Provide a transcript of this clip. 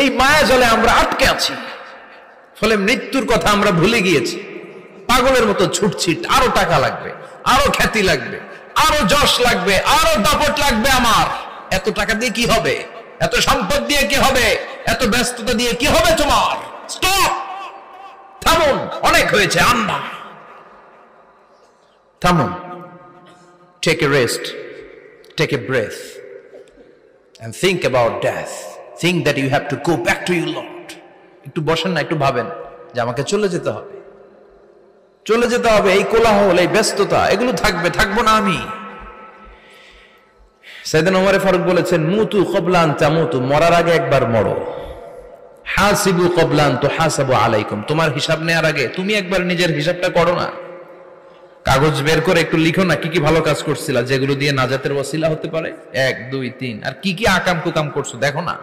এই মায়া জলে আমরা আটকে আছি, ফলে মৃত্যুর কথা আমরা ভুলে গিয়েছি। পাগলের মতো ছুটছি, আরো টাকা লাগবে, আরো খ্যাতি লাগবে, আরো যশ লাগবে, আরো দাপট লাগবে। আমার এত টাকা দিয়ে কি হবে? এত সম্পদ দিয়ে কি হবে? এত ব্যস্ততা দিয়ে কি হবে তোমার? স্টপ, থামুন, অনেক হয়েছে। আন্না, থামুন, take a rest, take a breath and think about death. Think that you have to go back to your Lord. একটু বসেন না, একটু ভাবেন যে আমাকে চলে যেতে হবে, চলে যেতে হবে। এই কোলাহল, এই ব্যস্ততা, এগুলো থাকবে, থাকবো না আমি। সাইয়েদনা ওমর ফারুক বলেছেন, মুতু ক্বাবলা আন তামুতু, মরার আগে একবার মরো। হাসিবু ক্বাবলা আন তুহাসাবু আলাইকুম, তোমার হিসাব নেওয়ার আগে তুমি একবার নিজের হিসাবটা করো না। কাগজ বের করে একটু লিখো না কি কি ভালো কাজ করছিলা, যেগুলো দিয়ে নাজাতের ওসিলা হতে পারে। 1 2 3, আর কি কি আকাম কুকাম করছো দেখো না।